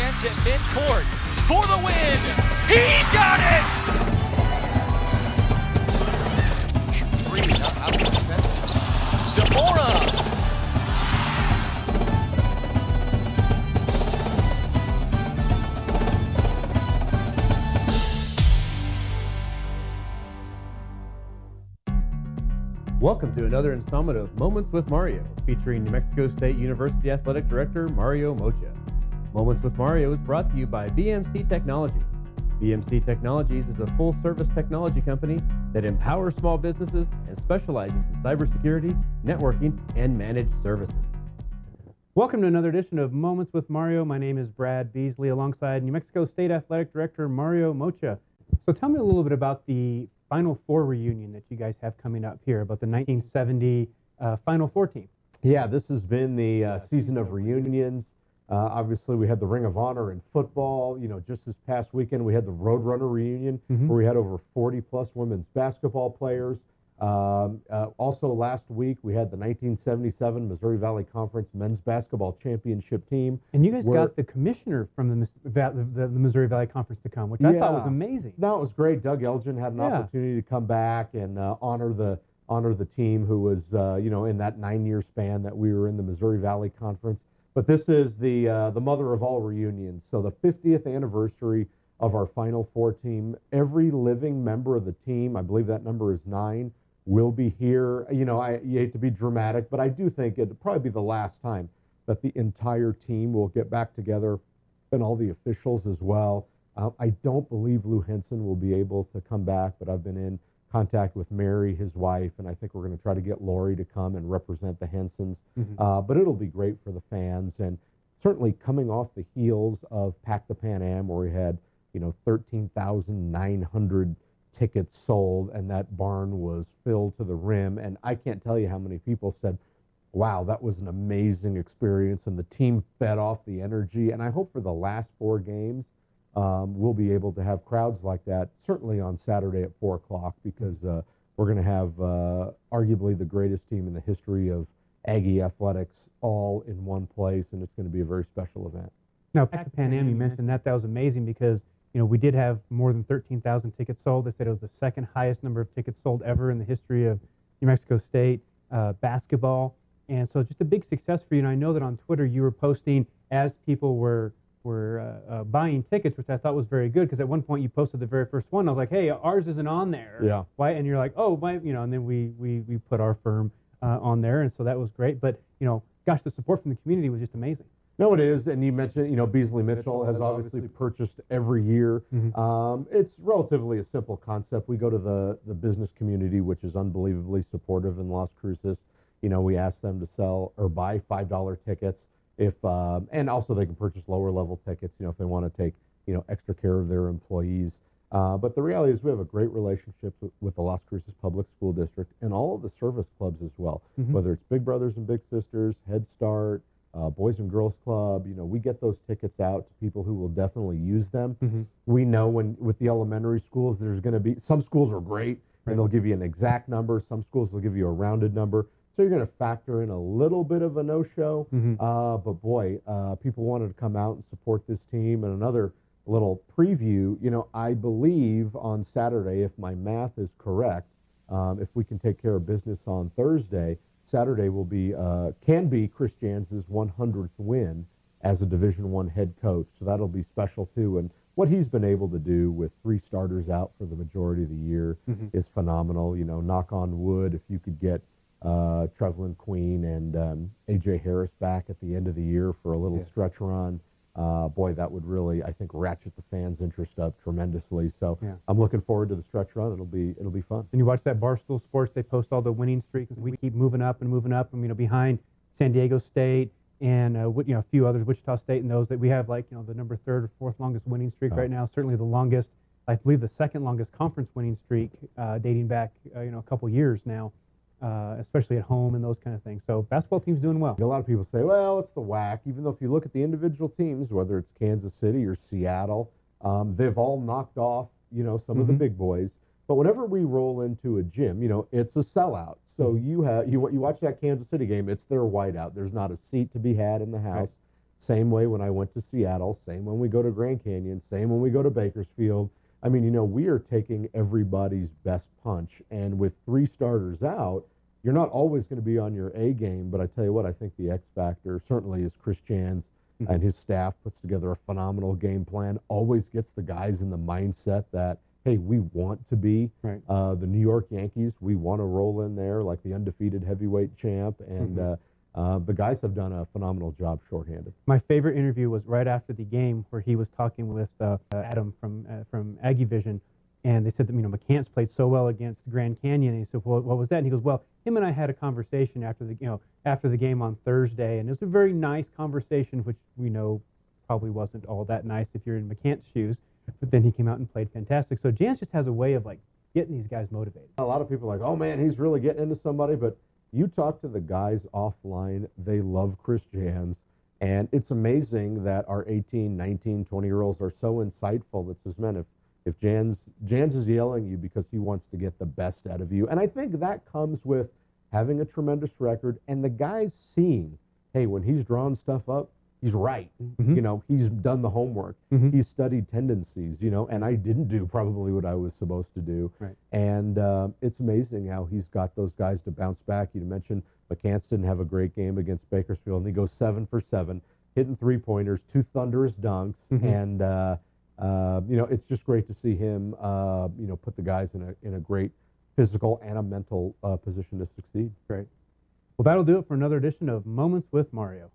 chance at midcourt for the win. He got it! Three, how Zamora. Welcome to another installment of Moments with Mario, featuring New Mexico State University Athletic Director Mario Mocha. Moments with Mario is brought to you by BMC Technologies. BMC Technologies is a full-service technology company that empowers small businesses and specializes in cybersecurity, networking, and managed services. Welcome to another edition of Moments with Mario. My name is Brad Beasley, alongside New Mexico State Athletic Director Mario Mocha. So tell me a little bit about the Final Four reunion that you guys have coming up here, about the 1970 Final Four team. Yeah, this has been the season of reunions. Obviously, we had the Ring of Honor in football. You know, just this past weekend, we had the Roadrunner reunion, where we had over 40-plus women's basketball players. Also, last week, we had the 1977 Missouri Valley Conference men's basketball championship team. And you guys got the commissioner from the Missouri Valley Conference to come, which I thought was amazing. No, it was great. Doug Elgin had an opportunity to come back and honor the team who was, in that 9-year span that we were in the Missouri Valley Conference. But this is the mother of all reunions. So the 50th anniversary of our Final Four team. Every living member of the team, I believe that number is 9, will be here. You hate to be dramatic, but I do think it'll probably be the last time that the entire team will get back together, and all the officials as well. I don't believe Lou Henson will be able to come back, but I've been in contact with Mary, his wife, and I think we're going to try to get Lori to come and represent the Hensons. But it'll be great for the fans, and certainly coming off the heels of Pack the Pan Am, where we had 13,900 tickets sold, and that barn was filled to the rim. And I can't tell you how many people said, wow, that was an amazing experience, and the team fed off the energy. And I hope for the last 4 games, we'll be able to have crowds like that, certainly on Saturday at 4 o'clock, because we're going to have arguably the greatest team in the history of Aggie athletics all in one place, and it's going to be a very special event. Now, Pack the Pan Am, you mentioned that was amazing because we did have more than 13,000 tickets sold. They said it was the second highest number of tickets sold ever in the history of New Mexico State basketball. And so just a big success for you. And I know that on Twitter you were posting as people were buying tickets, which I thought was very good, because at one point you posted the very first one. I was like, hey, ours isn't on there. Yeah. Why? And you're like, oh, why? And then we put our firm on there. And so that was great. But, gosh, the support from the community was just amazing. No, it is, and you mentioned, Beasley Mitchell has obviously purchased every year. It's relatively a simple concept. We go to the business community, which is unbelievably supportive in Las Cruces. We ask them to sell or buy $5 tickets, and also they can purchase lower level tickets, if they want to take, extra care of their employees. But the reality is we have a great relationship with the Las Cruces Public School District and all of the service clubs as well, whether it's Big Brothers and Big Sisters, Head Start, Boys and Girls Club. We get those tickets out to people who will definitely use them. We know with the elementary schools, there's going to be, some schools are great, and they'll give you an exact number. Some schools will give you a rounded number. So you're going to factor in a little bit of a no-show. But boy, people wanted to come out and support this team. And another little preview, I believe on Saturday, if my math is correct, if we can take care of business on Thursday, Saturday will can be Chris Jans's 100th win as a Division I head coach. So that'll be special too. And what he's been able to do with 3 starters out for the majority of the year is phenomenal. Knock on wood, if you could get Trevlin Queen and A.J. Harris back at the end of the year for a little stretch run, boy, that would really, I think, ratchet the fans' interest up tremendously. So I'm looking forward to the stretch run. It'll be fun. And you watch that Barstool Sports, they post all the winning streaks. We keep moving up and moving up. And, behind San Diego State and a few others, Wichita State, and those that we have, like, the number 3rd or 4th longest winning streak right now. Certainly the longest, I believe, the 2nd longest conference winning streak, dating back a couple years now. Especially at home and those kind of things. So basketball team's doing well. A lot of people say, well, it's the WAC, even though if you look at the individual teams, whether it's Kansas City or Seattle, they've all knocked off, some of the big boys. But whenever we roll into a gym, it's a sellout. So you watch that Kansas City game, it's their whiteout. There's not a seat to be had in the house. Same way when I went to Seattle, same when we go to Grand Canyon, same when we go to Bakersfield. I mean, we are taking everybody's best punch. And with 3 starters out, you're not always going to be on your A game. But I tell you what, I think the X factor certainly is Chris Jans and his staff puts together a phenomenal game plan, always gets the guys in the mindset that, hey, we want to be the New York Yankees. We want to roll in there like the undefeated heavyweight champ. And the guys have done a phenomenal job shorthanded. My favorite interview was right after the game where he was talking with Adam from Aggie Vision, and they said that McCants played so well against Grand Canyon. And he said, "Well, what was that?" And he goes, "Well, him and I had a conversation after the game on Thursday, and it was a very nice conversation, which we know probably wasn't all that nice if you're in McCants' shoes. But then he came out and played fantastic." So Jans just has a way of getting these guys motivated. A lot of people are like, "Oh man, he's really getting into somebody," but you talk to the guys offline, they love Chris Jans. And it's amazing that our 18, 19, 20-year-olds are so insightful that says, man, if Jans is yelling at you because he wants to get the best out of you. And I think that comes with having a tremendous record and the guys seeing, hey, when he's drawn stuff up, he's right. He's done the homework. He's studied tendencies, and I didn't do probably what I was supposed to do. And it's amazing how he's got those guys to bounce back. You mentioned McCants didn't have a great game against Bakersfield, and he goes 7 for 7, hitting 3-pointers, 2 thunderous dunks. And, it's just great to see him, put the guys in a great physical and a mental position to succeed. Great. Well, that'll do it for another edition of Moments with Mario.